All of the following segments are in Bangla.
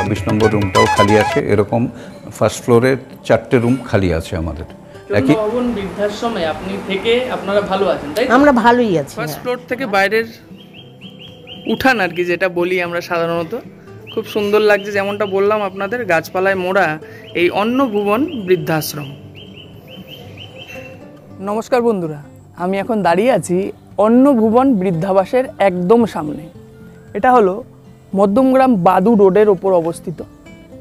২৬ নম্বর রুমটাও খালি আছে। এরকম ফার্স্ট ফ্লোরে 4টে রুম খালি আছে আমাদের। একই ভবন বৃদ্ধাশ্রমে আপনি থেকে আপনারা ভালো আছেন, তাই? আমরা ভালোই আছি। ফার্স্ট ফ্লোর থেকে বাইরের উঠান আর কি, যেটা বলি আমরা সাধারণত, খুব সুন্দর লাগছে। যেমনটা বললাম আপনাদের, গাছপালায় মোড়া এই অন্নভুবন বৃদ্ধাশ্রম। নমস্কার বন্ধুরা, আমি এখন দাঁড়িয়ে আছি অন্নভুবন বৃদ্ধাবাসের একদম সামনে। এটা হলো মধ্যমগ্রাম বাদু রোডের ওপর অবস্থিত।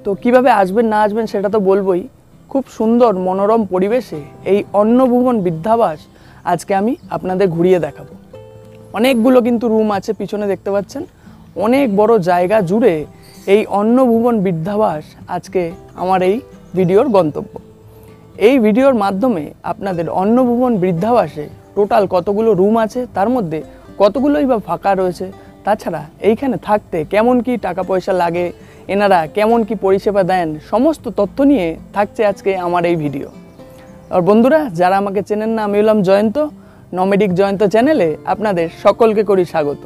তো কিভাবে আসবেন না আসবেন সেটা তো বলবোই। খুব সুন্দর মনোরম পরিবেশে এই অন্নভুবন বৃদ্ধাবাস আজকে আমি আপনাদের ঘুরিয়ে দেখাবো। অনেকগুলো কিন্তু রুম আছে, পিছনে দেখতে পাচ্ছেন। অনেক বড় জায়গা জুড়ে এই অন্নভুবন বৃদ্ধাবাস আজকে আমার এই ভিডিওর গন্তব্য। এই ভিডিওর মাধ্যমে আপনাদের অন্নভুবন বৃদ্ধাবাসে টোটাল কতগুলো রুম আছে, তার মধ্যে কতগুলোই বা ফাঁকা রয়েছে, তাছাড়া এইখানে থাকতে কেমন কি টাকা পয়সা লাগে, এনারা কেমন কি পরিষেবা দেন, সমস্ত তথ্য নিয়ে থাকছে আজকে আমার এই ভিডিও। আর বন্ধুরা, যারা আমাকে চেনেন না, আমি হলাম জয়ন্ত, নমেডিক জয়ন্ত চ্যানেলে আপনাদের সকলকে করি স্বাগত।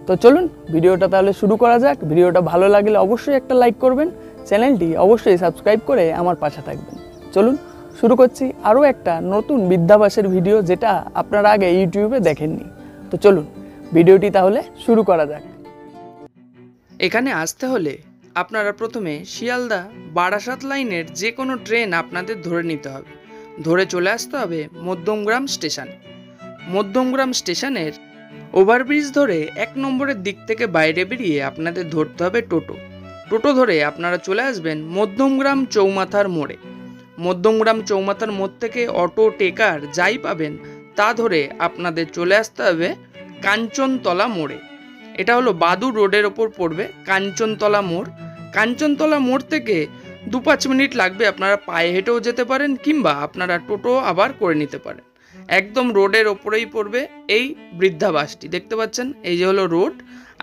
তো চলুন ভিডিওটা তাহলে শুরু করা যাক। ভিডিওটা ভালো লাগলে অবশ্যই একটা লাইক করবেন, চ্যানেলটি অবশ্যই সাবস্ক্রাইব করে আমার পাশে থাকবেন। চলুন শুরু করছি আরও একটা নতুন বৃদ্ধাবাসের ভিডিও, যেটা আপনারা আগে ইউটিউবে দেখেননি। তো চলুন ভিডিওটি তাহলে শুরু করা যাক। এখানে আসতে হলে আপনারা প্রথমে শিয়ালদা বারাসাত লাইনের যে কোনো ট্রেন আপনাদের ধরে নিতে হবে। ধরে চলে আসতে হবে মধ্যমগ্রাম স্টেশন। মধ্যমগ্রাম স্টেশনের ওভারব্রিজ ধরে 1 নম্বরের দিক থেকে বাইরে বেরিয়ে আপনাদের ধরতে হবে টোটো। টোটো ধরে আপনারা চলে আসবেন মধ্যমগ্রাম চৌমাথার মোড়ে। মধ্যমগ্রাম চৌমাথার মোড় থেকে অটো, টেকার যাই পাবেন তা ধরে আপনাদের চলে আসতে হবে কাঞ্চনতলা মোড়ে। এটা হলো বাদু রোডের ওপর পড়বে কাঞ্চনতলা মোড়। কাঞ্চনতলা মোড় থেকে 2-5 মিনিট লাগবে। আপনারা পায়ে হেঁটেও যেতে পারেন, কিংবা আপনারা টোটো আবার করে নিতে পারেন। একদম রোডের ওপরেই পড়বে এই বৃদ্ধাবাসটি। দেখতে পাচ্ছেন, এই যে হলো রোড,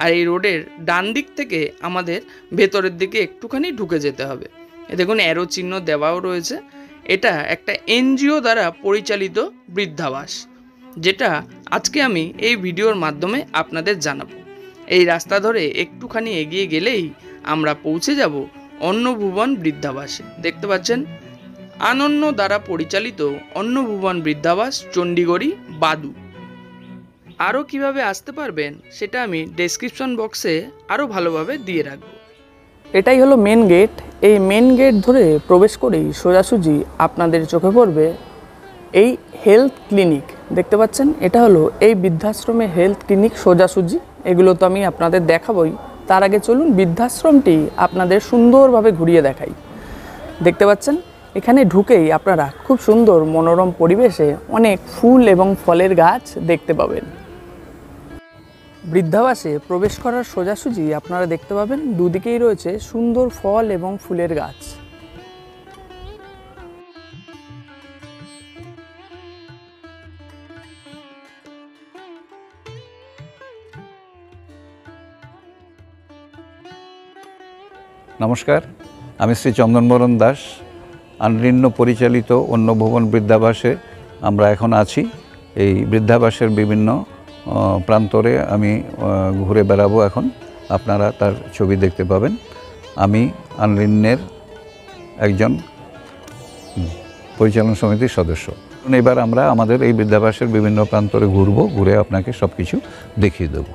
আর এই রোডের ডান দিক থেকে আমাদের ভেতরের দিকে একটুখানি ঢুকে যেতে হবে। দেখুন অ্যারো চিহ্ন দেওয়াও রয়েছে। এটা একটা এনজিও দ্বারা পরিচালিত বৃদ্ধাবাস, যেটা আজকে আমি এই ভিডিওর মাধ্যমে আপনাদের জানাবো। এই রাস্তা ধরে একটুখানি এগিয়ে গেলেই আমরা পৌঁছে যাব অন্নভুবন বৃদ্ধাবাসে। দেখতে পাচ্ছেন, আনন্য দ্বারা পরিচালিত অন্নভুবন বৃদ্ধাবাস, চণ্ডীগড়ি, বাদু। আরও কিভাবে আসতে পারবেন সেটা আমি ডেসক্রিপশন বক্সে আরও ভালোভাবে দিয়ে রাখবো। এটাই হলো মেন গেট। এই মেন গেট ধরে প্রবেশ করেই সোজাসুজি আপনাদের চোখে পড়বে এই হেলথ ক্লিনিক। দেখতে পাচ্ছেন, এটা হলো এই বৃদ্ধাশ্রমের হেলথ ক্লিনিক সোজাসুজি। এগুলো তো আমি আপনাদের দেখাবই, তার আগে চলুন বৃদ্ধাশ্রমটি আপনাদের সুন্দরভাবে ঘুরিয়ে দেখাই। দেখতে পাচ্ছেন, এখানে ঢুকেই আপনারা খুব সুন্দর মনোরম পরিবেশে অনেক ফুল এবং ফলের গাছ দেখতে পাবেন। বৃদ্ধাবাসে প্রবেশ করার সোজাসুজি আপনারা দেখতে পাবেন দুদিকেই রয়েছে সুন্দর ফল এবং ফুলের গাছ। নমস্কার, আমি শ্রী চন্দনবরণ দাস। আনৃণ্য পরিচালিত অন্নভুবন বৃদ্ধাবাসে আমরা এখন আছি। এই বৃদ্ধাবাসের বিভিন্ন প্রান্তরে আমি ঘুরে বেড়াবো এখন। আপনারা তার ছবি দেখতে পাবেন। আমি আনৃণ্যের একজন পরিচালন সমিতির সদস্য। এবার আমরা আমাদের এই বৃদ্ধাবাসের বিভিন্ন প্রান্তরে ঘুরবো, ঘুরে আপনাকে সব কিছু দেখিয়ে দেবো।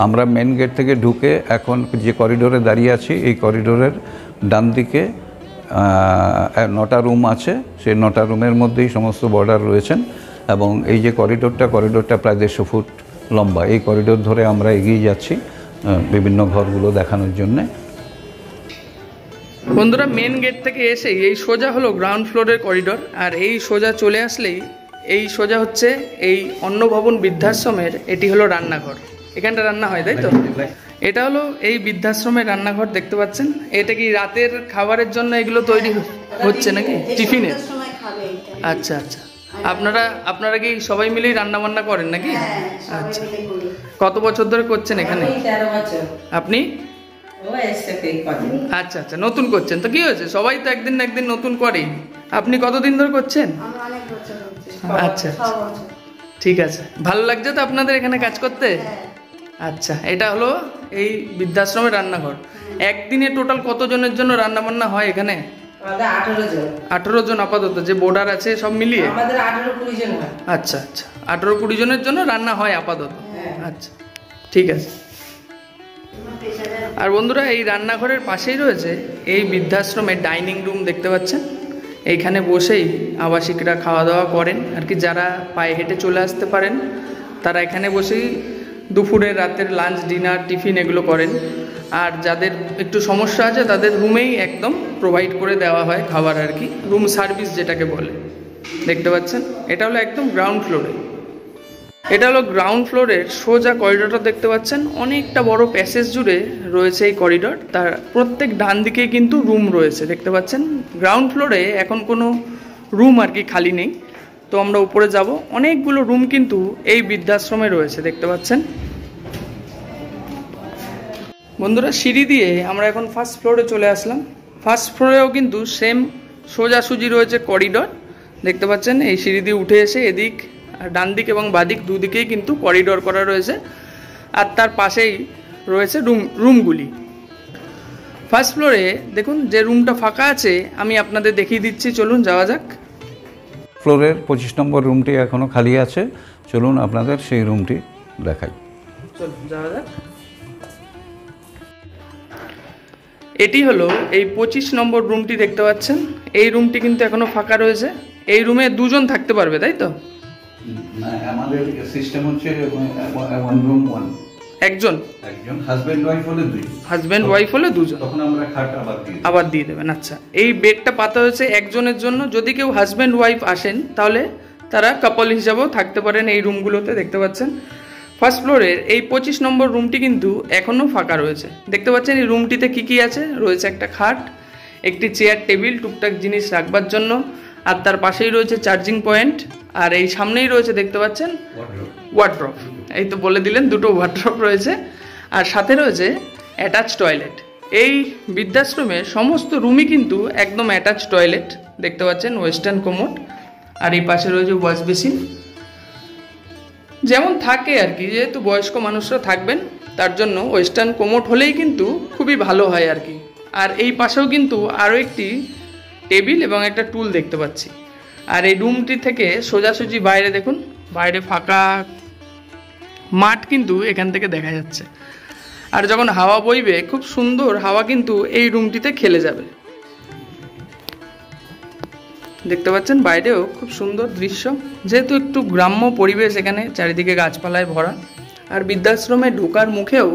আমরা মেন গেট থেকে ঢুকে এখন যে করিডোরে দাঁড়িয়ে আছি, এই করিডোরের ডান দিকে 9টা রুম আছে। সেই 9টা রুমের মধ্যেই সমস্ত বর্ডার রয়েছেন, এবং এই যে করিডোরটা প্রায় 150 ফুট লম্বা। এই করিডোর ধরে আমরা এগিয়ে যাচ্ছি বিভিন্ন ঘরগুলো দেখানোর জন্যে। বন্ধুরা, মেন গেট থেকে এসে এই সোজা হলো গ্রাউন্ড ফ্লোরের করিডোর, আর এই সোজা চলে আসলেই এই সোজা হচ্ছে এই অন্নভবন বৃদ্ধাশ্রমের, এটি হলো রান্নাঘর। এখানটা রান্না হয়, তাই তো? এটা হলো এই বৃদ্ধাশ্রমের রান্নাঘর। দেখতে পাচ্ছেন, এটা কি রাতের খাবারের জন্য এগুলো তৈরি হচ্ছে নাকি টিফিনের? আচ্ছা আচ্ছা। আপনারা কি সবাই মিলেই রান্না বান্না করেন নাকি? আচ্ছা। কত বছর ধরে করছেন এখানে? আপনি? আচ্ছা আচ্ছা, নতুন করছেন তো কি হয়েছে, সবাই তো একদিন না একদিন নতুন করেই। আপনি কতদিন ধরে করছেন? আচ্ছা, ঠিক আছে। ভালো লাগছে তো আপনাদের এখানে কাজ করতে? আচ্ছা, এটা হলো এই বৃদ্ধাশ্রমের রান্নাঘর। একদিনে টোটাল কতজনের জন্য রান্না বান্না হয় এখানে? আমাদের 18 জন। 18 জন আপাতত, যে বোর্ডার আছে সব মিলিয়ে? আমাদের 18-20 জন হয়। আচ্ছা আচ্ছা, 18-20 জনের জন্য রান্না হয় আপাতত। হ্যাঁ। আচ্ছা, ঠিক আছে। আর বন্ধুরা, এই রান্নাঘরের পাশেই রয়েছে এই বৃদ্ধাশ্রমের ডাইনিং রুম, দেখতে পাচ্ছেন। এইখানে বসেই আবাসিকরা খাওয়া দাওয়া করেন আর কি। যারা পায়ে হেঁটে চলে আসতে পারেন তারা এখানে বসেই দুপুরের, রাতের লাঞ্চ, ডিনার, টিফিন এগুলো করেন। আর যাদের একটু সমস্যা আছে তাদের রুমেই একদম প্রোভাইড করে দেওয়া হয় খাবার আর কি, রুম সার্ভিস যেটাকে বলে। দেখতে পাচ্ছেন, এটা হলো একদম গ্রাউন্ড ফ্লোরে। এটা হলো গ্রাউন্ড ফ্লোরের সোজা করিডোরটা, দেখতে পাচ্ছেন। অনেকটা বড় প্যাসেজ জুড়ে রয়েছে এই করিডোর। তার প্রত্যেক ডান দিকেই কিন্তু রুম রয়েছে, দেখতে পাচ্ছেন। গ্রাউন্ড ফ্লোরে এখন কোনো রুম আর কি খালি নেই। তো আমরা উপরে যাব। অনেকগুলো রুম কিন্তু এই বৃদ্ধাশ্রমে রয়েছে, দেখতে পাচ্ছেন। বন্ধুরা, সিঁড়ি দিয়ে আমরা এখন ফার্স্ট ফ্লোরে চলে আসলাম। ফার্স্ট ফ্লোরেও কিন্তু সেম সোজাসুজি রয়েছে করিডোর, দেখতে পাচ্ছেন। এই সিঁড়ি দিয়ে উঠে এসে এদিক আর ডান দিক এবং বাদিক দুদিকেই কিন্তু করিডোর করা রয়েছে। আর তার পাশেই রয়েছে রুমগুলি। ফার্স্ট ফ্লোরে দেখুন যে রুমটা ফাঁকা আছে, আমি আপনাদের দেখিয়ে দিচ্ছি, চলুন যাওয়া যাক। ফ্লোরের 25 নম্বর রুমটি এখনও খালি আছে, চলুন আপনাদের সেই রুমটি দেখাই। চলুন যাওয়া যাক। এটি হলো এই 25 নম্বর রুমটি, দেখতে পাচ্ছেন। এই রুমটি কিন্তু এখনো ফাঁকা রয়েছে। এই রুমে 2 জন থাকতে পারবে, তাই তো? আমাদের সিস্টেম হচ্ছে ওয়ান রুম ওয়ান, একজন হাজবেন্ড ওয়াইফ হলে 2, হাজবেন্ড ওয়াইফ হলে 2 জন, তখন আমরা খাট আবার দিয়ে দেবেন। আচ্ছা, এই বেডটা পাতা হয়েছে একজনের জন্য। যদি কেউ হাজবেন্ড ওয়াইফ আসেন তাহলে তারা কাপল হিসাবেও থাকতে পারেন এই রুমগুলোতে, দেখতে পাচ্ছেন। ফার্স্ট ফ্লোরের এই 25 নম্বর রুমটি কিন্তু এখনও ফাঁকা রয়েছে, দেখতে পাচ্ছেন। এই রুমটিতে কি কি আছে? রয়েছে একটা খাট, একটি চেয়ার, টেবিল, টুকটাক জিনিস রাখবার জন্য। আর তার পাশেই রয়েছে চার্জিং পয়েন্ট। আর এই সামনেই রয়েছে, দেখতে পাচ্ছেন, ওয়ার্ড্রপ। এই তো বলে দিলেন, 2টো ওয়ার্ড্রপ রয়েছে। আর সাথে রয়েছে অ্যাটাচ টয়লেট। এই বৃদ্ধাশ্রমে সমস্ত রুমই কিন্তু একদম অ্যাটাচ টয়লেট, দেখতে পাচ্ছেন। Western commode. আর এই পাশে রয়েছে ওয়াশ বেসিন, যেমন থাকে আর কি। যেহেতু বয়স্ক মানুষরা থাকবেন, তার জন্য ওয়েস্টার্ন কোমোড হলেই কিন্তু খুবই ভালো হয় আর কি। আর এই পাশেও কিন্তু আরও একটি টেবিল এবং একটা টুল দেখতে পাচ্ছি। আর এই রুমটি থেকে সোজাসুজি বাইরে দেখুন, বাইরে ফাঁকা মাঠ কিন্তু এখান থেকে দেখা যাচ্ছে। আর যখন হাওয়া বইবে, খুব সুন্দর হাওয়া কিন্তু এই রুমটিতে খেলে যাবে, দেখতে পাচ্ছেন। বাইরেও খুব সুন্দর দৃশ্য, যেহেতু একটু গ্রাম্য পরিবেশ এখানে, চারিদিকে গাছপালায় ভরা। আর বৃদ্ধাশ্রমে ঢোকার মুখেও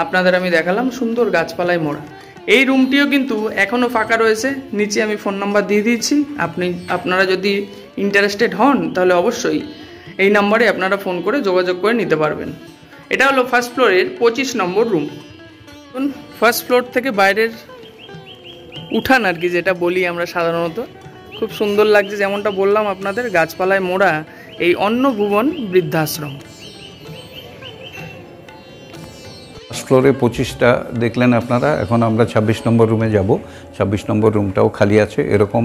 আপনাদের আমি দেখালাম, সুন্দর গাছপালায় মোড়া। এই রুমটিও কিন্তু এখনও ফাঁকা রয়েছে। নিচে আমি ফোন নাম্বার দিয়ে দিয়েছি, আপনারা যদি ইন্টারেস্টেড হন তাহলে অবশ্যই এই নাম্বারে আপনারা ফোন করে যোগাযোগ করে নিতে পারবেন। এটা হলো ফার্স্ট ফ্লোরের 25 নম্বর রুম। ফার্স্ট ফ্লোর থেকে বাইরের উঠান আর কি, যেটা বলি আমরা সাধারণত, খুব সুন্দর লাগছে। যেমনটা বললাম আপনাদের, গাছপালায় মোড়া এই অন্নভুবন বৃদ্ধাশ্রম। ফার্স্ট ফ্লোরে 25টা দেখলেন আপনারা। এখন আমরা 26 নম্বর রুমে যাব। 26 নম্বর রুমটাও খালি আছে। এরকম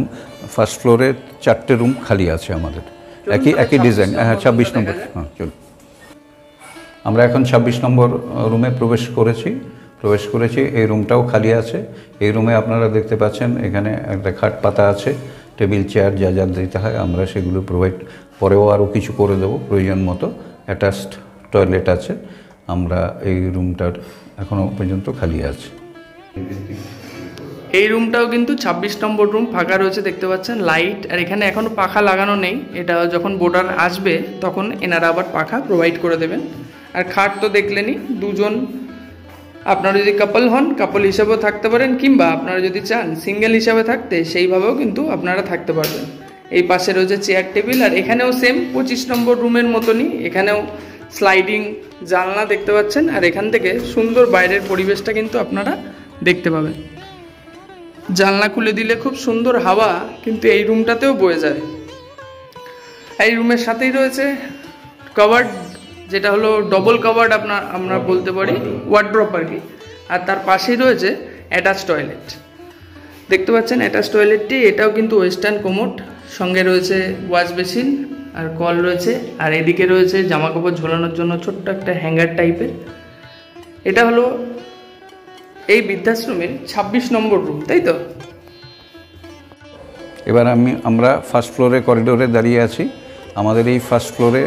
ফার্স্ট ফ্লোরে 4টে রুম খালি আছে আমাদের, একই ডিজাইন। হ্যাঁ, 26 নম্বর। হ্যাঁ, চলুন। আমরা এখন 26 নম্বর রুমে প্রবেশ করেছি। এই রুমটাও খালি আছে। এই রুমে আপনারা দেখতে পাচ্ছেন, এখানে একটা খাট পাতা আছে, টেবিল, চেয়ার যা যা দিতে হয় আমরা সেগুলো প্রোভাইড, পরেও আরও কিছু করে দেবো প্রয়োজন মতো। অ্যাটাচড টয়লেট আছে। আমরা এই রুমটার এখনও পর্যন্ত খালি আছে। এই রুমটাও কিন্তু 26 নম্বর রুম ফাঁকা রয়েছে, দেখতে পাচ্ছেন। লাইট, আর এখানে এখনও পাখা লাগানো নেই। এটা যখন বোর্ডার আসবে তখন এনারা আবার পাখা প্রোভাইড করে দেবেন। আর খাট তো দেখলেনই, 2 জন। আপনারা যদি কাপল হন, কাপল হিসাবেও থাকতে পারেন, কিংবা আপনারা যদি চান সিঙ্গেল হিসাবে থাকতে, সেইভাবেও কিন্তু আপনারা থাকতে পারবেন। এই পাশে রয়েছে চেয়ার, টেবিল। আর এখানেও সেম 25 নম্বর রুমের মতনই, এখানেও স্লাইডিং জানলা দেখতে পাচ্ছেন। আর এখান থেকে সুন্দর বাইরের পরিবেশটা কিন্তু আপনারা দেখতে পাবেন। জানলা খুলে দিলে খুব সুন্দর হাওয়া কিন্তু এই রুমটাতেও বয়ে যায়। এই রুমের সাথেই রয়েছে কভার্ড, যেটা হলো ডবল কভার্ড আমরা বলতে পারি, ওয়ার্ড্রপ আর কি। আর তার পাশেই রয়েছে অ্যাটাচ টয়লেট, দেখতে পাচ্ছেন। অ্যাটাচ টয়লেটটি এটাও কিন্তু ওয়েস্টার্ন কোমোড, সঙ্গে রয়েছে ওয়াশ বেসিন আর কল রয়েছে। আর এদিকে রয়েছে জামা কাপড় ঝোলানোর জন্য ছোট্ট একটা হ্যাঙ্গার টাইপের। এটা হলো এই বৃদ্ধাশ্রমের 26 নম্বর রুম, তাই তো? এবার আমরা ফার্স্ট ফ্লোরে করিডোরে দাঁড়িয়ে আছি। আমাদের এই ফার্স্ট ফ্লোরে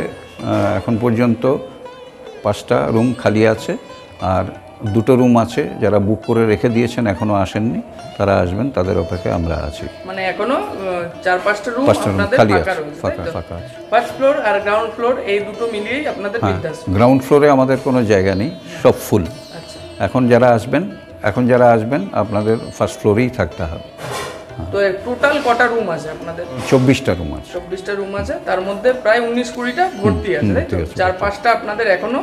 এখন পর্যন্ত 5টা রুম খালি আছে, আর 2টো রুম আছে যারা বুক করে রেখে দিয়েছেন, এখনও আসেননি, তারা আসবেন, তাদের অপেক্ষায় আমরা আছি। মানে এখনো 4-5টা রুম 5টা রুম আপনাদের খালি ফাঁকা আছে, রয়েছে, ফাঁকা তাই তো? ফাঁকা আছে। ফার্স্ট ফ্লোর আর গ্রাউন্ড ফ্লোর এই দুটো মিলিয়েই আপনাদের হ্যাঁ, বৃদ্ধাশ্রম। গ্রাউন্ড ফ্লোরে আমাদের কোনো জায়গা নেই, সব ফুল। আচ্ছা, এখন যারা আসবেন আপনাদের ফার্স্ট ফ্লোরেই থাকতে হবে। তো টোটাল কটা রুম আছে আপনাদের? 24টা রুম আছে। 24টা রুম আছে, তার মধ্যে প্রায় 19-20টা ভর্তি আছে, তাই তো? ভর্তি আছে। 4-5টা আপনাদের এখনো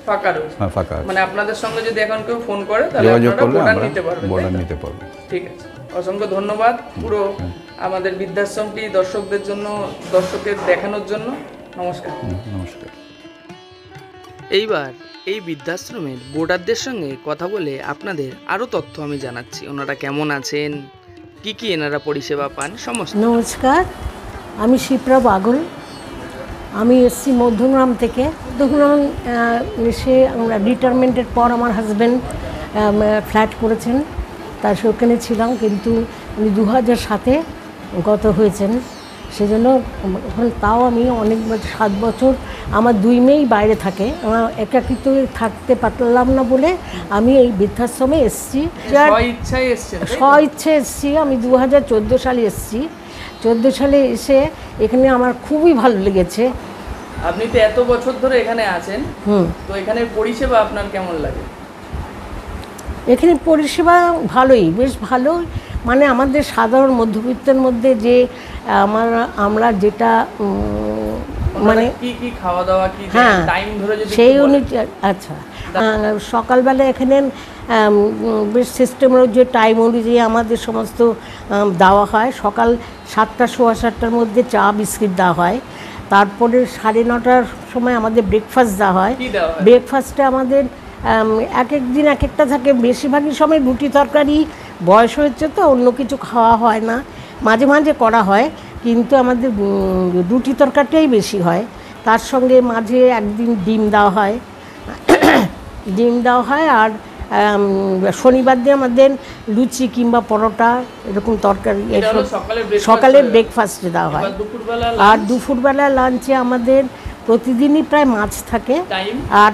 ফাঁকা রয়েছে। হ্যাঁ, ফাঁকা আছে। মানে আপনাদের সঙ্গে যদি এখন কেউ ফোন করে তাহলে যোগাযোগ আপনারা করলে বোর্ডার আমরা নিতে পারবেন, তাই বোর্ডার তো? নিতে পারবো। ঠিক আছে, অসংখ্য ধন্যবাদ পুরো আমাদের বৃদ্ধাশ্রমটি দর্শকদের জন্য, দর্শকের দেখানোর জন্য। নমস্কার। নমস্কার। এইবার এই বৃদ্ধাশ্রমের বোর্ডারদের সঙ্গে কথা বলে আপনাদের আরও তথ্য আমি জানাচ্ছি, ওনারা কেমন আছেন, কি কি এনারা পরিষেবা পান সমস্ত। নমস্কার, আমি শিপ্রা বাগল। আমি এসছি মধ্যমগ্রাম থেকে। মধ্যমগ্রাম এসে আমরা রিটায়ারমেন্টের পর আমার হাজব্যান্ড ফ্ল্যাট করেছেন, তার ওখানে ছিলাম, কিন্তু উনি 2007-এ গত হয়েছেন। সেজন্য এখন তাও আমি অনেক 7 বছর আমার 2 মেয়েই বাইরে থাকে, আমার একাকিত্ব থাকতে পারলাম না বলে আমি এই বৃদ্ধাশ্রমে এসেছি। স্বইচ্ছে এসেছি। আমি 2014 সালে এসেছি। 14 সালে এসে এখানে আমার খুবই ভালো লেগেছে। আপনি তো এত বছর ধরে এখানে আছেন, তো এখানের পরিষেবা আপনার কেমন লাগে? এখানে পরিষেবা ভালোই, বেশ ভালো। মানে আমাদের সাধারণ মধ্যবিত্তের মধ্যে যে আমরা যেটা মানে কি খাওয়া দাওয়া কি টাইম ধরে যদি সেই অনুযায়ী, আচ্ছা, সকালবেলা এখানে বেশ সিস্টেমের যে টাইম অনুযায়ী আমাদের সমস্ত দেওয়া হয়। সকাল 7টা, 7:15টার মধ্যে চা বিস্কিট দেওয়া হয়। তারপরে 9:30টার সময় আমাদের ব্রেকফাস্ট দেওয়া হয়। ব্রেকফাস্টে আমাদের এক এক দিন এক একটা থাকে, বেশিরভাগই সময় রুটি তরকারি। বয়স হয়েছে তো অন্য কিছু খাওয়া হয় না, মাঝে মাঝে করা হয়, কিন্তু আমাদের রুটি তরকারিটাই বেশি হয়। তার সঙ্গে মাঝে একদিন ডিম দেওয়া হয়, আর শনিবার দিয়ে আমাদের লুচি কিংবা পরোটা এরকম তরকারি সকালের ব্রেকফাস্টে দেওয়া হয়। আর দুপুরবেলা লাঞ্চে আমাদের প্রতিদিনই প্রায় মাছ থাকে। আর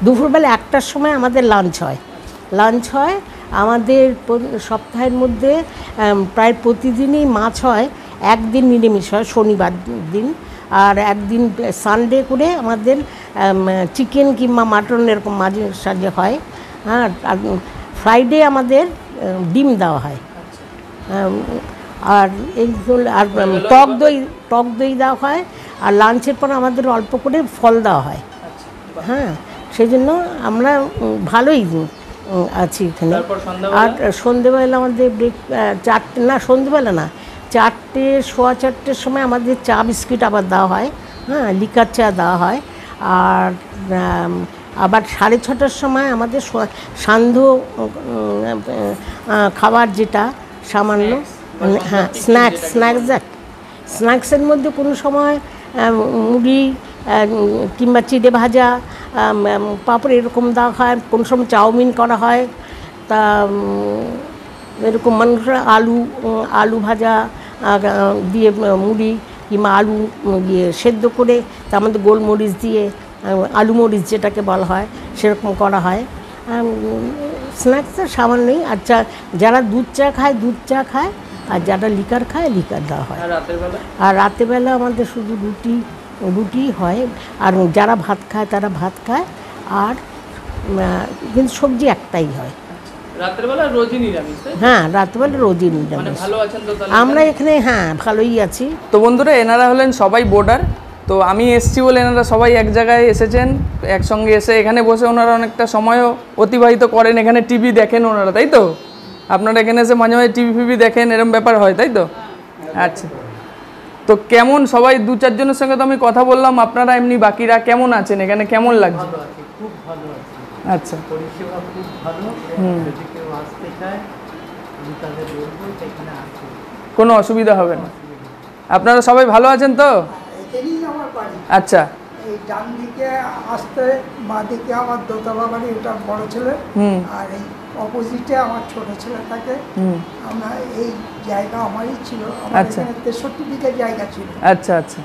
দুপুরবেলা 1টার সময় আমাদের লাঞ্চ হয়। আমাদের সপ্তাহের মধ্যে প্রায় প্রতিদিনই মাছ হয়, একদিন নিরামিষ হয় শনিবার দিন, আর একদিন সানডে করে আমাদের চিকেন কিংবা মাটন এরকম মাঝে সাঝে হয়। হ্যাঁ, আর ফ্রাইডে আমাদের ডিম দেওয়া হয়। আর এই আর টক দই দেওয়া হয়। আর লাঞ্চের পর আমাদের অল্প করে ফল দেওয়া হয়। হ্যাঁ, সেই জন্য আমরা ভালোই আছি এখানে। আর সন্ধেবেলা আমাদের সন্ধেবেলা না, 4টে, 4:15টার সময় আমাদের চা বিস্কিট আবার দেওয়া হয়। হ্যাঁ, লিকার চা দেওয়া হয়। আর আবার 6:30টার সময় আমাদের সান্ধ্য খাবার, যেটা সামান্য, হ্যাঁ, স্ন্যাক্সের মধ্যে কোনো সময় মুড়ি কিংবা চিড়ে ভাজা, পাঁপড় এরকম দেওয়া হয়। কোনো সময় চাউমিন করা হয়। তা এরকম মানুষরা আলু ভাজা দিয়ে মুড়ি কিংবা আলু সেদ্ধ করে, তা আমাদের গোলমরিচ দিয়ে আলু মরিচ যেটাকে বলা হয় সেরকম করা হয়। স্ন্যাক্সের সামান্যই। আচ্ছা, যারা দুধ চা খায়, আর যারা লিকার খায় লিকার দেওয়া হয়। আর রাতেরবেলা আমাদের শুধু রুটি হয়। আর যারা ভাত খায় তারা ভাত খায়, আর কিন্তু সবজি একটাই হয়। রাতেরবেলা রোজই নিরামিষ? হ্যাঁ, রাতেরবেলা রোজই নিরামিষ। আমরা এখানে হ্যাঁ ভালোই আছি। তো বন্ধুরা, এনারা হলেন সবাই বোর্ডার। তো আমি এসছি বলে এনারা সবাই এক জায়গায় এসেছেন, একসঙ্গে এসে এখানে বসে ওনারা অনেকটা সময়ও অতিবাহিত করেন। এখানে টিভি দেখেন ওনারা, তাই তো? আপনারা এখানে এসে মাঝে মাঝে টিভি দেখেন, এরকম ব্যাপার হয়, তাই তো? আচ্ছা, তো কেমন সবাই 2-4 জনের সঙ্গে তো আমি কথা বললাম, আপনারা এমনি বাকিরা কেমন আছেন, এখানে কেমন লাগছে? খুব ভালো আছে। আচ্ছা, পরিষেবা খুব ভালো। যদি কেউ আসতে চায় আমি তাদের বলবো এখানে আসতে, কোনো অসুবিধা হবে না। আপনারা সবাই ভালো আছেন তো? আচ্ছা, এই ডান দিকে আসতে বাঁ দিকে আমার দোতলা বাড়ি, ওটা বড় ছেলে, আর এই অপোজিটে আমার ছোট ছেলে থাকে। আমরা এই জায়গা আমারই ছিল, আমার আচ্ছা। এখানে 63 বিঘা জায়গা ছিল। আচ্ছা আচ্ছা।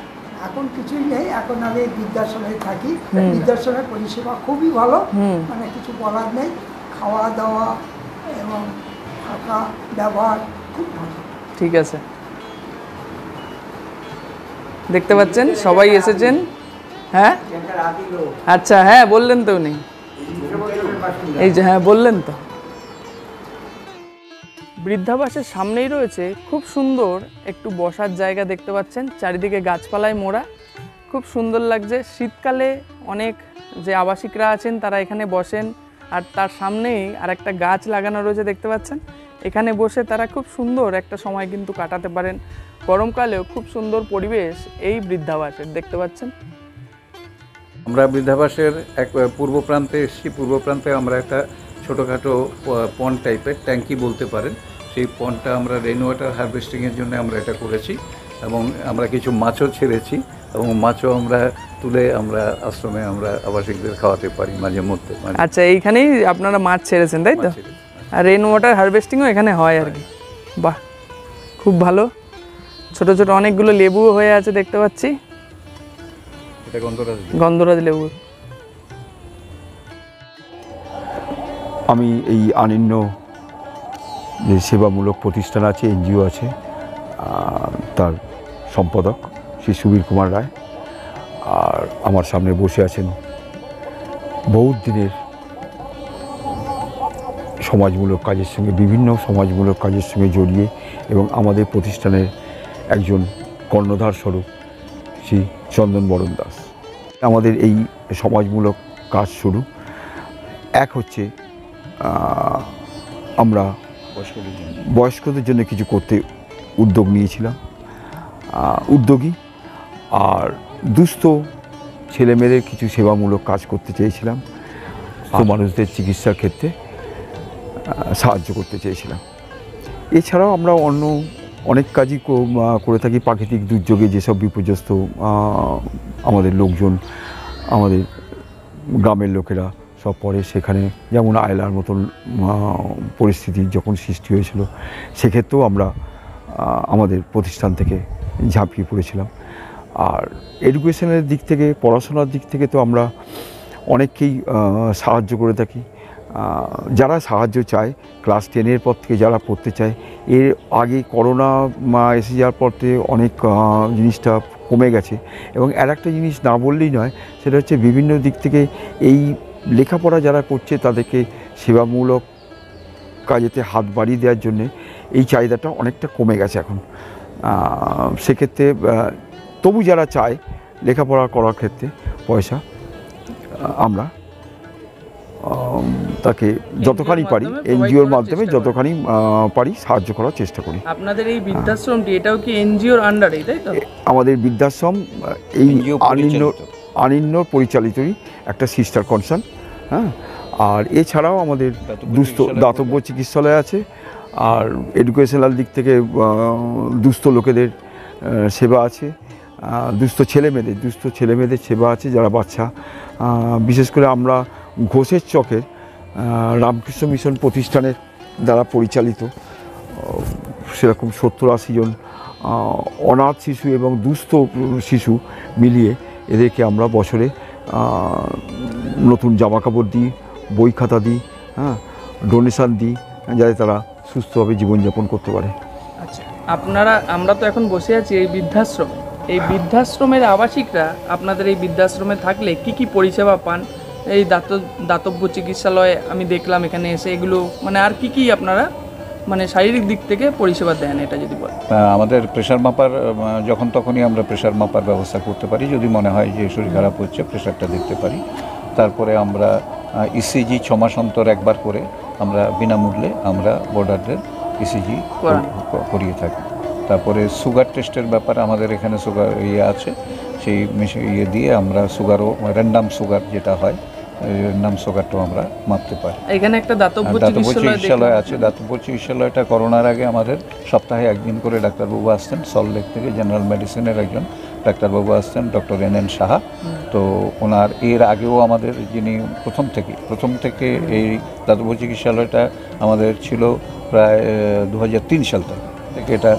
এখন কিছুই নেই, এখন আমি বৃদ্ধাশ্রমে থাকি। বৃদ্ধাশ্রমের পরিষেবা খুবই ভালো, মানে কিছু বলার নেই। খাওয়া দাওয়া এবং থাকা ব্যবহার খুব ভালো। ঠিক আছে, দেখতে পাচ্ছেন সবাই এসেছেন। হ্যাঁ আচ্ছা, হ্যাঁ বললেন তো উনি, এই যে হ্যাঁ বললেন তো। বৃদ্ধাবাসের সামনেই রয়েছে খুব সুন্দর একটু বসার জায়গা, দেখতে পাচ্ছেন চারিদিকে গাছপালায় মোড়া, খুব সুন্দর লাগছে। শীতকালে অনেক যে আবাসিকরা আছেন তারা এখানে বসেন, আর তার সামনেই আর একটা গাছ লাগানো রয়েছে দেখতে পাচ্ছেন, এখানে বসে তারা খুব সুন্দর একটা সময় কিন্তু কাটাতে পারেন। গরমকালেও খুব সুন্দর পরিবেশ এই বৃদ্ধাবাসের, দেখতে পাচ্ছেন। আমরা বৃদ্ধাবাসের এক পূর্ব প্রান্তে এসেছি। পূর্ব প্রান্তে আমরা একটা ছোটোখাটো পন্ড টাইপের ট্যাঙ্কি বলতে পারেন, সেই পন্ডটা আমরা রেইন ওয়াটার হারভেস্টিংয়ের জন্য আমরা এটা করেছি, এবং আমরা কিছু মাছও ছেড়েছি, এবং মাছও আমরা তুলে আমরা আশ্রমে আমরা আবাসিকদের খাওয়াতে পারি মাঝে মধ্যে। আচ্ছা, এইখানেই আপনারা মাছ ছেড়েছেন তাই তো? আর রেইন ওয়াটার হারভেস্টিংও এখানে হয় আর কি। বাহ, খুব ভালো। ছোট ছোট অনেকগুলো লেবুও হয়ে আছে দেখতে পাচ্ছি, এটা গন্ধরাজ লেবু। আমি এই আনিন্য যে সেবামূলক প্রতিষ্ঠান আছে, এনজিও আছে, তার সম্পাদক শ্রী সুবীর কুমার রায়। আর আমার সামনে বসে আছেন বহুত দিনের সমাজমূলক কাজের সঙ্গে, বিভিন্ন সমাজমূলক কাজের সঙ্গে জড়িয়ে এবং আমাদের প্রতিষ্ঠানের একজন কর্ণধার স্বরূপ শ্রী চন্দন বরণ দাস। আমাদের এই সমাজমূলক কাজ শুরু এক হচ্ছে আমরা বয়স্কদের জন্য কিছু করতে উদ্যোগ নিয়েছিলাম, উদ্যোগী, আর দুস্থ ছেলেমেয়েদের কিছু সেবামূলক কাজ করতে চেয়েছিলাম, তো মানুষদের চিকিৎসার ক্ষেত্রে সাহায্য করতে চেয়েছিলাম। এছাড়াও আমরা অন্য অনেক কাজই করে থাকি। প্রাকৃতিক দুর্যোগে যেসব বিপর্যস্ত আমাদের লোকজন, আমাদের গ্রামের লোকেরা সব পরে, সেখানে যেমন আয়লার মতন পরিস্থিতি যখন সৃষ্টি হয়েছিল, সেক্ষেত্রেও আমরা আমাদের প্রতিষ্ঠান থেকে ঝাঁপিয়ে পড়েছিলাম। আর এডুকেশনের দিক থেকে, পড়াশোনার দিক থেকে তো আমরা অনেককেই সাহায্য করে থাকি। যারা সাহায্য চায়, ক্লাস 10-এর পর থেকে যারা পড়তে চায়, এর আগে করোনা এসে যাওয়ার পর থেকে অনেক জিনিসটা কমে গেছে। এবং আর একটা জিনিস না বললেই নয়, সেটা হচ্ছে বিভিন্ন দিক থেকে এই লেখাপড়া যারা করছে তাদেরকে সেবামূলক কাজেতে হাত বাড়িয়ে দেওয়ার জন্যে এই চাহিদাটা অনেকটা কমে গেছে এখন। সেক্ষেত্রে তবু যারা চায় লেখাপড়া করার ক্ষেত্রে পয়সা, আমরা তাকে যতখানি পারি এনজিওর মাধ্যমে যতখানি পারি সাহায্য করার চেষ্টা করি। আপনাদের এই বৃদ্ধাশ্রমটি এটাও কি এনজিওর আন্ডারেই তাই তো? আমাদের বৃদ্ধাশ্রম এই আনিন্যর পরিচালিতই একটা সিস্টার কনসার্ন। হ্যাঁ, আর এছাড়াও আমাদের দুস্থ দাতব্য চিকিৎসালয় আছে, আর এডুকেশনাল দিক থেকে দুস্থ লোকেদের সেবা আছে, দুস্থ ছেলেমেয়েদের সেবা আছে, যারা বাচ্চা, বিশেষ করে আমরা ঘোষের চকের রামকৃষ্ণ মিশন প্রতিষ্ঠানের দ্বারা পরিচালিত সেরকম 70-80 জন অনাথ শিশু এবং দুস্থ শিশু মিলিয়ে এদেরকে আমরা বছরে নতুন জামাকাপড় দিই, বই খাতা দিই, হ্যাঁ, ডোনেশান দিই, যাতে তারা সুস্থভাবে জীবনযাপন করতে পারে। আচ্ছা, আমরা তো এখন বসে আছি এই বৃদ্ধাশ্রম, এই বৃদ্ধাশ্রমের আবাসিকরা আপনাদের এই বৃদ্ধাশ্রমে থাকলে কি কি পরিষেবা পান? এই দাতব্য চিকিৎসালয়ে আমি দেখলাম এখানে এসে, এগুলো মানে আর কি কি আপনারা মানে শারীরিক দিক থেকে পরিষেবা দেন, এটা যদি বলেন। আমাদের প্রেশার মাপার যখন তখনই আমরা প্রেশার মাপার ব্যবস্থা করতে পারি, যদি মনে হয় যে শরীর খারাপ হচ্ছে প্রেশারটা দেখতে পারি। তারপরে আমরা ইসিজি 6 মাস অন্তর একবার করে আমরা বিনামূল্যে আমরা বর্ডারদের ইসিজি করিয়ে থাকি। তারপরে সুগার টেস্টের ব্যাপারে আমাদের এখানে সুগার আছে, সেই দিয়ে আমরা সুগারও র্যান্ডাম সুগার যেটা হয়, র্যান্ডাম সুগারটাও আমরা মাপতে পারি। এখানে একটা দাতব্য চিকিৎসালয় আছে। দাতব্য চিকিৎসালয়টা করোনার আগে আমাদের সপ্তাহে 1 দিন করে ডাক্তারবাবু আসতেন, সল্টলেক থেকে জেনারেল মেডিসিনের একজন ডাক্তারবাবু আসছেন ডক্টর NN সাহা। তো ওনার এর আগেও আমাদের যিনি প্রথম থেকে এই দাতব্য চিকিৎসালয়টা আমাদের ছিল প্রায় 2003 সাল থেকে এটা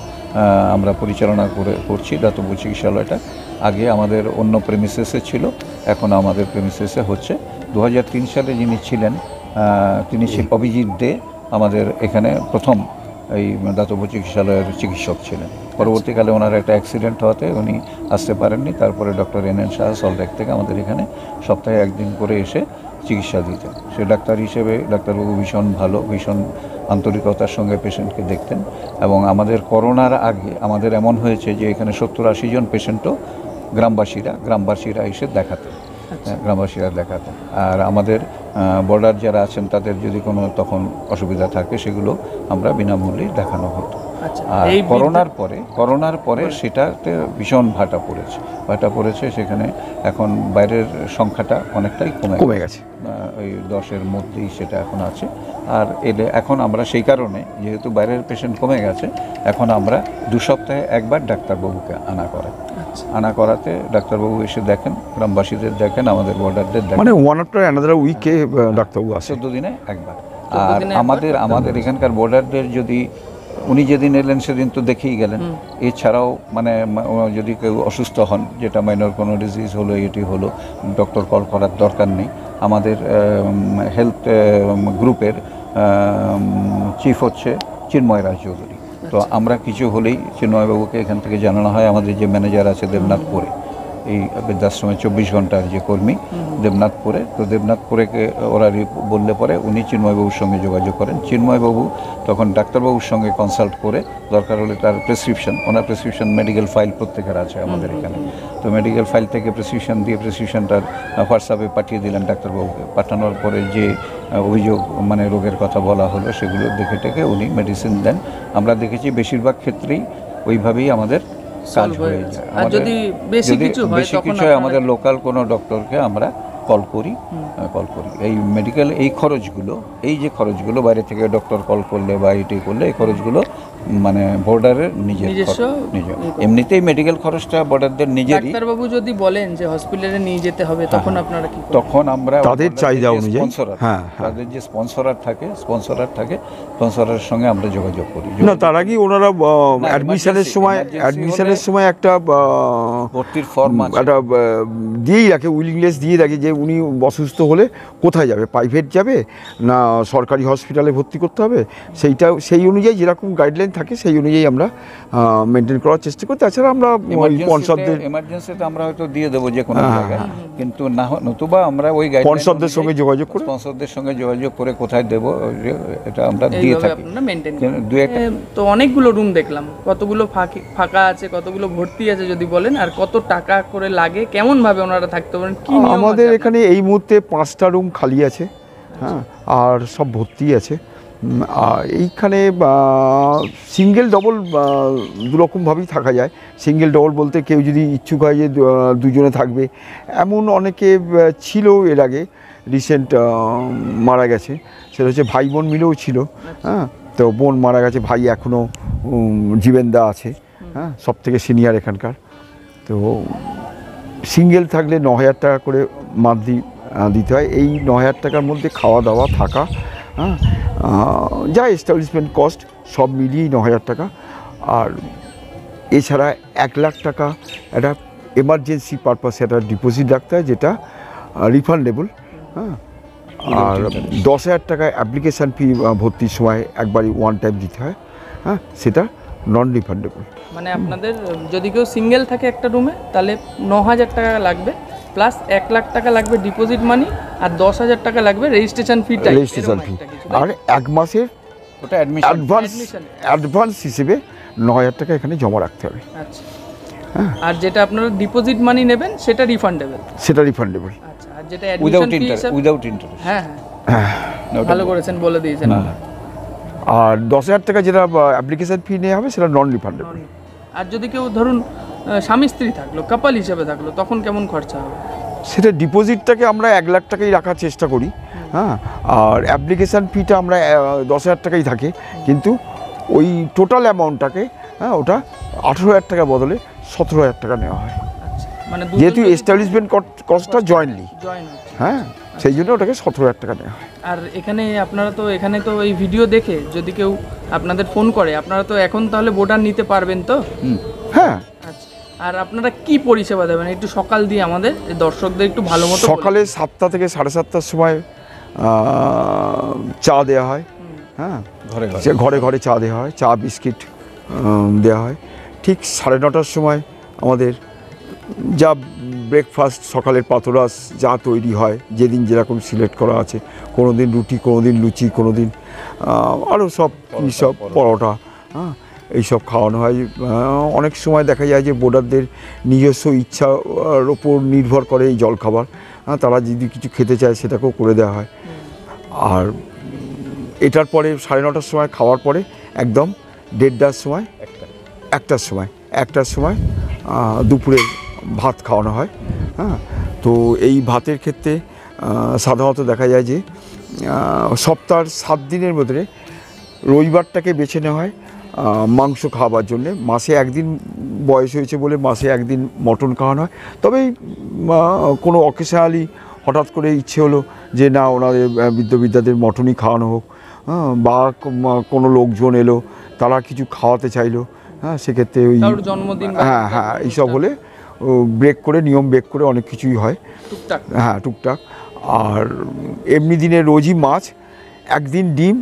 আমরা পরিচালনা করছি দাতব্য চিকিৎসালয়টা। আগে আমাদের অন্য প্রেমিসেসে ছিল, এখন আমাদের প্রেমিসেসে হচ্ছে। 2003 সালে যিনি ছিলেন তিনি অভিজিৎ দে আমাদের এখানে প্রথম এই দাতব্য চিকিৎসালয়ের চিকিৎসক ছিলেন। পরবর্তীকালে ওনার একটা অ্যাক্সিডেন্ট হওয়াতে উনি আসতে পারেননি। তারপরে ডক্টর NN সাহা সল্টলেক থেকে আমাদের এখানে সপ্তাহে একদিন করে এসে চিকিৎসা দিতেন। সে ডাক্তার হিসেবে ডাক্তারবাবু ভীষণ ভালো, ভীষণ আন্তরিকতার সঙ্গে পেশেন্টকে দেখতেন। এবং আমাদের করোনার আগে আমাদের এমন হয়েছে যে এখানে 70-80 জন পেশেন্টও গ্রামবাসীরা এসে দেখাতেন, আর আমাদের বর্ডার যারা আছেন তাদের যদি কোনো তখন অসুবিধা থাকে সেগুলো আমরা বিনামূল্যেই দেখানো হতো। আর করোনার পরে সেটাতে ভীষণ ভাটা পড়েছে। সেখানে এখন বাইরের সংখ্যাটা অনেকটাই কমে গেছে, ওই 10-এর মধ্যেই সেটা এখন আছে। আর এখন আমরা সেই কারণে যেহেতু বাইরের পেশেন্ট কমে গেছে, এখন আমরা 2 সপ্তাহে একবার ডাক্তারবাবুকে আনা করাতে ডাক্তারবাবু এসে দেখেন, গ্রামবাসীদের দেখেন, আমাদের বর্ডারদের দেখেন। মানে ওয়ান আফটার অ্যানাদার উইকে ডাক্তারবাবু আসে 14 দিনে একবার। আর আমাদের এখানকার বর্ডারদের যদি উনি যেদিন এলেন সেদিন তো দেখেই গেলেন। এছাড়াও মানে যদি কেউ অসুস্থ হন, যেটা মাইনর কোনো ডিজিজ হলো, এটি হলো, ডক্টর কল করার দরকার নেই। আমাদের হেলথ গ্রুপের চিফ হচ্ছে চিন্ময় রায়চৌধুরী। তো আমরা কিছু হলেই চিন্ময়বাবুকে এখান থেকে জানানো হয়। আমাদের যে ম্যানেজার আছে দেবনাথপুরে, এই বৃদ্ধাশ্রমের 24 ঘন্টার যে কর্মী দেবনাথপুরে, তো দেবনাথপুরেকে ওরা বললে পরে উনি চিন্ময়বাবুর সঙ্গে যোগাযোগ করেন। চিন্ময়বাবু তখন ডাক্তারবাবুর সঙ্গে কনসাল্ট করে দরকার হলে তার ওনার প্রেসক্রিপশন মেডিকেল ফাইল প্রত্যেকের আছে আমাদের এখানে। তো মেডিকেল ফাইল থেকে প্রেসক্রিপশন দিয়ে প্রেসক্রিপশনটার হোয়াটসঅ্যাপে পাঠিয়ে দিলেন ডাক্তারবাবুকে। পাঠানোর পরে যে অভিযোগ মানে রোগের কথা বলা হলো সেগুলো দেখে টেকে উনি মেডিসিন দেন। আমরা দেখেছি বেশিরভাগ ক্ষেত্রেই ওইভাবেই আমাদের কাজ হয়ে যায়। আর যদি বেশি কিছু হয় আমাদের লোকাল কোনো ডক্টরকে আমরা কল করি। এই মেডিকেল এই খরচগুলো বাইরে থেকে ডক্টর কল করলে বা এটি করলে এই খরচগুলো মানে বর্ডারের নিজস্ব এমনিতেই মেডিকেল খরচটা বর্ডারদের নিজেরই। ডাক্তারবাবু যদি বলেন যে হসপিটালে নিয়ে যেতে হবে, তখন আপনারা কি করেন? তখন আমরা তাদের চাহিদা অনুযায়ী তাদের যে স্পন্সরার থাকে স্পন্সরার সঙ্গে আমরা যোগাযোগ করি। না, তার আগে ওনারা অ্যাডমিশনের সময় একটা ভর্তির ফর্ম একটা দিয়েই রাখে, উইলিংনেস দিয়ে রাখে যে উনি অসুস্থ হলে কোথায় যাবে, প্রাইভেট যাবে না সরকারি হসপিটালে ভর্তি করতে হবে, সেই অনুযায়ী যেরকম গাইডলাইন থাকে সেই অনুযায়ী আমরা মেনটেন করার চেষ্টা করি। তাছাড়া আমরা এমার্জেন্সিতে আমরা হয়তো দিয়ে দেবো যে কোনো জায়গায়, কিন্তু নতুবা আমরা ওই স্পন্সরদের সঙ্গে যোগাযোগ করে কোথায় দেব এটা আমরা দিয়ে থাকি। তো অনেকগুলো রুম দেখলাম, কতগুলো ফাঁকা আছে, কতগুলো ভর্তি আছে যদি বলেন, আর কত টাকা করে লাগে, কেমন ভাবে ওনারা থাকতে পারেন, কি নিয়ম? আমাদের এখানে এই মুহূর্তে 5টা রুম খালি আছে, হ্যাঁ, আর সব ভর্তি আছে। এইখানে সিঙ্গেল ডবল দুরকমভাবেই থাকা যায়। সিঙ্গেল ডবল বলতে কেউ যদি ইচ্ছুক হয় যে 2জনে থাকবে, এমন অনেকে ছিল এর আগে, রিসেন্ট মারা গেছে, সেটা হচ্ছে ভাই বোন মিলেও ছিল। হ্যাঁ, তো বোন মারা গেছে, ভাই এখনও জীবেনদা আছে, হ্যাঁ, সব থেকে সিনিয়র এখানকার। তো সিঙ্গেল থাকলে 9,000 টাকা করে মান্থলি দিতে হয়। এই 9,000 টাকার মধ্যে খাওয়া দাওয়া থাকা, হ্যাঁ, যা এস্টাবলিশমেন্ট কস্ট সব মিলিয়েই 9,000 টাকা। আর এছাড়া 1 লাখ টাকা একটা এমার্জেন্সি পারপাসে একটা ডিপোজিট রাখতে হয়, যেটা রিফান্ডেবল। হ্যাঁ, আর 10,000 টাকা অ্যাপ্লিকেশান ফি ভর্তির সময় একবারই ওয়ান টাইম দিতে হয়। হ্যাঁ, সেটা নন রিফান্ডেবল। মানে আপনাদের যদি কেউ সিঙ্গেল থাকে একটা রুমে, তাহলে 9,000 টাকা লাগবে, প্লাস 1 লাখ টাকা লাগবে ডিপোজিট মানি, আর 10,000 টাকা লাগবে রেজিস্ট্রেশন ফি। আর 1 মাসের ওটা অ্যাডভান্স হিসেবে 9,000 টাকা এখানে জমা রাখতে হবে। আচ্ছা, আর যেটা আপনারা ডিপোজিট মানি নেবেন সেটা রিফান্ডেবল। আচ্ছা, আর যেটা উইদাউট ইন্টারেস্ট। হ্যাঁ, ভালো করেছেন, বলে দিয়েছেন। আর 10,000 টাকা যেটা অ্যাপ্লিকেশন ফি নেওয়া হবে সেটা নন রিফান্ডেবল। আর যদি কেউ ধরুন স্বামী স্ত্রী থাকলো, কাপাল হিসেবে থাকলো, তখন কেমন খরচা হবে? সেটা ডিপোজিটটাকে আমরা 1 লাখ টাকাই রাখার চেষ্টা করি। হ্যাঁ, আর অ্যাপ্লিকেশান ফিটা আমরা 10,000 টাকাই থাকে, কিন্তু ওই টোটাল অ্যামাউন্টটাকে, হ্যাঁ, ওটা 18,000 টাকার বদলে 17,000 টাকা নেওয়া হয়। মানে যেহেতু এস্টাবলিশমেন্ট কস্টটা জয়েন্টলি, জয়েন হচ্ছে। হ্যাঁ, সেই জন্য ওটাকে 17,000 টাকা নেওয়া হয়। আর এখানে আপনারা তো এখানে তো এই ভিডিও দেখে যদি কেউ আপনাদের ফোন করে, আপনারা তো এখন তাহলে ভোটার নিতে পারবেন তো? হ্যাঁ, আচ্ছা, আর আপনারা কি পরিষেবা দেবেন একটু সকাল দিয়ে আমাদের এই দর্শকদের একটু ভালো মতো সকালে 7টা থেকে 7:30টার সময় চা দেওয়া হয়, হ্যাঁ, ঘরে ঘরে চা দেওয়া হয়, চা বিস্কিট দেওয়া হয়। ঠিক 9:30টার সময় আমাদের যা ব্রেকফাস্ট, সকালের পাতরাস যা তৈরি হয়, যেদিন যেরকম সিলেক্ট করা আছে, কোনো দিন রুটি, কোনো দিন লুচি, কোনো দিন আরও সব পরোটা, হ্যাঁ, এইসব খাওয়ানো হয়। অনেক সময় দেখা যায় যে ভোটারদের নিজস্ব ইচ্ছার ওপর নির্ভর করে এই জলখাবার, তারা যদি কিছু খেতে চায় সেটাকেও করে দেওয়া হয়। আর এটার পরে 9:30টার সময় খাওয়ার পরে একদম 1:30টার সময়, 1টার সময় দুপুরে ভাত খাওয়ানো হয়। হ্যাঁ, তো এই ভাতের ক্ষেত্রে সাধারণত দেখা যায় যে সপ্তাহের 7 দিনের মধ্যে রবিবারটাকে বেছে নেওয়া হয় মাংস খাওয়াবার জন্যে। মাসে একদিন বয়স হয়েছে বলে মাসে একদিন মটন খাওয়ানো হয়। তবে কোনো অকেশনালি হঠাৎ করে ইচ্ছে হলো যে না, ওনাদের বৃদ্ধদের মটনই খাওয়ানো হোক, বা কোনো লোকজন এলো তারা কিছু খাওয়াতে চাইলো, হ্যাঁ, সেক্ষেত্রে ওই জন্মদিন, হ্যাঁ এইসব হলে ব্রেক করে, নিয়ম ব্রেক করে অনেক কিছুই হয়, টুকটাক, হ্যাঁ, টুকটাক। আর এমনি দিনে রোজই মাছ, একদিন ডিম,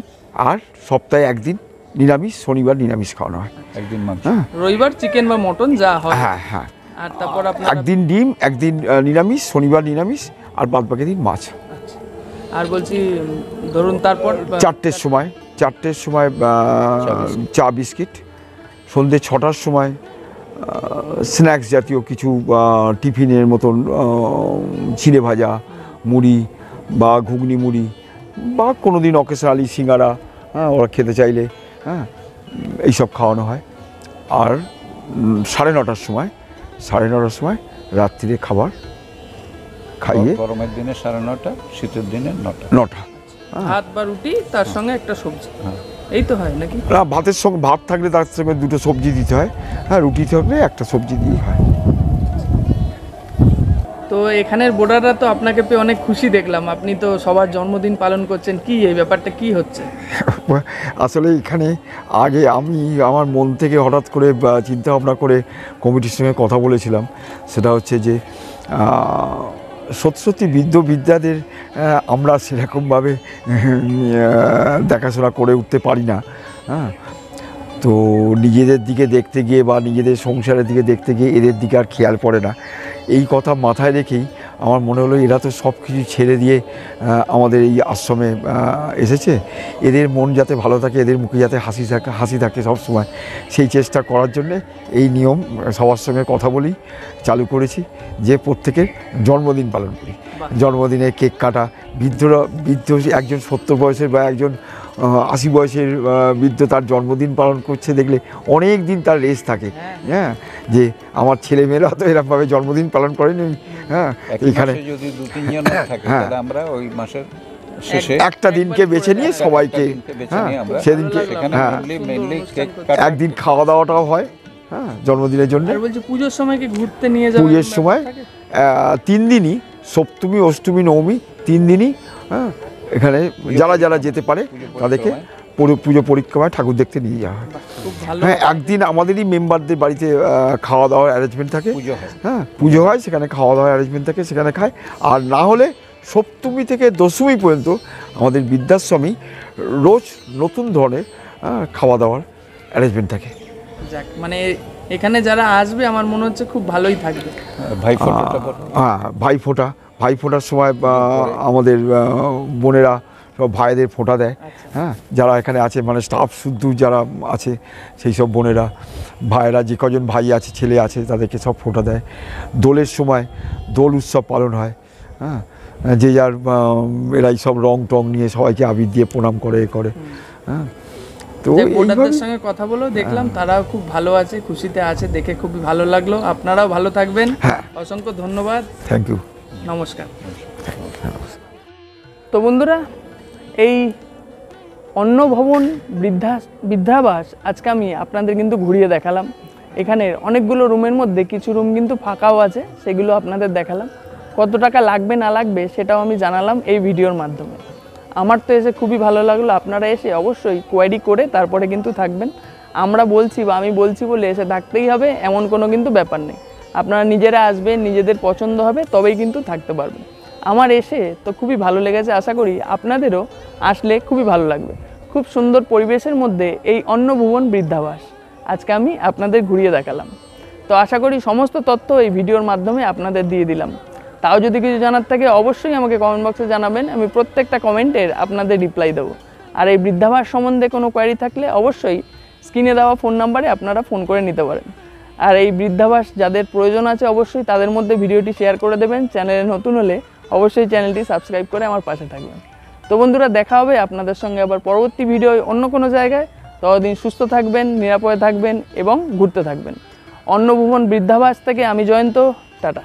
আর সপ্তাহে একদিন নিরামিষ, শনিবার নিরামিষ খাওয়ানো হয়, একদিন মাংস, হ্যাঁ, রবিবার চিকেন বা মটন যা হয়, হ্যাঁ হ্যাঁ। আর তারপর আপনারা একদিন ডিম, একদিন নিরামিষ, শনিবার নিরামিষ, আর বাদ বাকি দিন মাছ। আর বলছি ধরুন তারপর 4টের সময় চা বিস্কিট, সন্ধ্যে 6টার সময় স্ন্যাক্স জাতীয় কিছু টিফিনের মতন চিড়ে ভাজা, মুড়ি বা ঘুগনি মুড়ি, বা কোনো দিন অকেশনালি সিঙ্গারা, হ্যাঁ, ওরা খেতে চাইলে, হ্যাঁ, এইসব খাওয়ানো হয়। আর 9:30টার সময় রাত্রিরে খাবার খাইয়ে, গরমের দিনে 9:30, শীতের দিনে 9টা। ভাত বা রুটি, তার সঙ্গে একটা সবজি, এই তো হয় নাকি? না, ভাতের সঙ্গে ভাত থাকলে তার সঙ্গে 2টো সবজি দিতে হয়, হ্যাঁ, রুটি থাকলে একটা সবজি দিয়ে হয়। তো এখানের ভোটাররা তো আপনাকে পেয়ে অনেক খুশি দেখলাম, আপনি তো সবার জন্মদিন পালন করছেন, কি এই ব্যাপারটা কি হচ্ছে? আসলে এখানে আগে আমি আমার মন থেকে হঠাৎ করে চিন্তা ভাবনা করে কমিটির সঙ্গে কথা বলেছিলাম। সেটা হচ্ছে যে সত্যি বৃদ্ধদের আমরা সেরকমভাবে দেখাশোনা করে উঠতে পারি না, হ্যাঁ, তো নিজেদের দিকে দেখতে গিয়ে বা নিজেদের সংসারের দিকে দেখতে গিয়ে এদের দিকে আর খেয়াল পড়ে না। এই কথা মাথায় রেখেই আমার মনে হলো এরা তো সব কিছু ছেড়ে দিয়ে আমাদের এই আশ্রমে এসেছে, এদের মন যাতে ভালো থাকে, এদের মুখে যাতে হাসি থাকে সবসময়, সেই চেষ্টা করার জন্যে এই নিয়ম সবার সঙ্গে কথা বলি চালু করেছি যে প্রত্যেকের জন্মদিন পালন করি। জন্মদিনে কেক কাটা, বৃদ্ধ একজন 70 বয়সের বা একজন 80 বয়সের বৃদ্ধ তার জন্মদিন পালন করছে দেখলে অনেক দিন তার রেস থাকে, হ্যাঁ, যে আমার ছেলেমেয়েরা তো এরকমভাবে জন্মদিন পালন করেনি, হ্যাঁ, এখানে যদি 2-3 জন থাকে তাহলে আমরা ওই মাসের শেষে একটা দিনকে বেছে নিয়ে সবাইকে, হ্যাঁ, সেদিনকে, হ্যাঁ, একদিন খাওয়া দাওয়াটাও হয়, হ্যাঁ, জন্মদিনের জন্য। আর বলছি পুজোর সময় কি ঘুরতে নিয়ে যাবেন? পুজোর সময় 3 দিনই, সপ্তমী, অষ্টমী, নবমী 3 দিনই, হ্যাঁ, এখানে যারা যেতে পারে তাদেরকে পুজো পরিক্রমায় ঠাকুর দেখতে নিয়ে যাওয়া হয়। হ্যাঁ, একদিন আমাদেরই মেম্বারদের বাড়িতে খাওয়া দাওয়ার অ্যারেঞ্জমেন্ট থাকে, হ্যাঁ, পুজো হয়, সেখানে খাওয়া দাওয়ার অ্যারেঞ্জমেন্ট থাকে, সেখানে খায়। আর না হলে সপ্তমী থেকে দশমী পর্যন্ত আমাদের বৃদ্ধাশ্রমী রোজ নতুন ধরনের খাওয়া দাওয়ার অ্যারেঞ্জমেন্ট থাকে। যাক, মানে এখানে যারা আসবে আমার মনে হচ্ছে খুব ভালোই থাকবে। হ্যাঁ, ভাইফোঁটার সময় আমাদের বোনেরা সব ভাইদের ফোঁটা দেয়, হ্যাঁ, যারা এখানে আছে, মানে স্টাফ শুদ্ধ যারা আছে সেই সব বোনেরা, ভাইয়েরা, যে কজন ভাই আছে, ছেলে আছে, তাদেরকে সব ফোঁটা দেয়। দোলের সময় দোল উৎসব পালন হয়, হ্যাঁ, যে যার এরাই সব রং টং নিয়ে সবাইকে আবির দিয়ে প্রণাম করে, হ্যাঁ। তো ভোটারদের সঙ্গে কথা বলেও দেখলাম তারাও খুব ভালো আছে, খুশিতে আছে, দেখে খুবই ভালো লাগলো। আপনারাও ভালো থাকবেন, অসংখ্য ধন্যবাদ, থ্যাংক ইউ, নমস্কার। তো বন্ধুরা, এই অন্নভবন বৃদ্ধাবাস আজকে আমি আপনাদের কিন্তু ঘুরিয়ে দেখালাম। এখানের অনেকগুলো রুমের মধ্যে কিছু রুম কিন্তু ফাঁকাও আছে, সেগুলো আপনাদের দেখালাম। কত টাকা লাগবে না লাগবে সেটাও আমি জানালাম এই ভিডিওর মাধ্যমে। আমার তো এসে খুবই ভালো লাগলো, আপনারা এসে অবশ্যই কোয়ারি করে তারপরে কিন্তু থাকবেন। আমরা বলছি বা আমি বলছি বলে এসে থাকতেই হবে এমন কোনো কিন্তু ব্যাপার নেই। আপনারা নিজেরা আসবেন, নিজেদের পছন্দ হবে তবেই কিন্তু থাকতে পারবেন। আমার এসে তো খুবই ভালো লেগেছে, আশা করি আপনাদেরও আসলে খুবই ভালো লাগবে। খুব সুন্দর পরিবেশের মধ্যে এই অন্নভুবন বৃদ্ধাবাস আজকে আমি আপনাদের ঘুরিয়ে দেখালাম। তো আশা করি সমস্ত তথ্য এই ভিডিওর মাধ্যমে আপনাদের দিয়ে দিলাম। তাও যদি কিছু জানার থাকে অবশ্যই আমাকে কমেন্ট বক্সে জানাবেন, আমি প্রত্যেকটা কমেন্টের আপনাদের রিপ্লাই দেবো। আর এই বৃদ্ধাবাস সম্বন্ধে কোনো কোয়ারি থাকলে অবশ্যই স্ক্রিনে দেওয়া ফোন নাম্বারে আপনারা ফোন করে নিতে পারেন। আর এই বৃদ্ধাবাস যাদের প্রয়োজন আছে অবশ্যই তাদের মধ্যে ভিডিওটি শেয়ার করে দেবেন। চ্যানেলে নতুন হলে অবশ্যই চ্যানেলটি সাবস্ক্রাইব করে আমার পাশে থাকবেন। তো বন্ধুরা, দেখা হবে আপনাদের সঙ্গে আবার পরবর্তী ভিডিও অন্য কোনো জায়গায়। ততদিন সুস্থ থাকবেন, নিরাপদে থাকবেন এবং ঘুরতে থাকবেন। অন্নভুবন বৃদ্ধাবাস থেকে আমি জয়ন্ত, টাটা।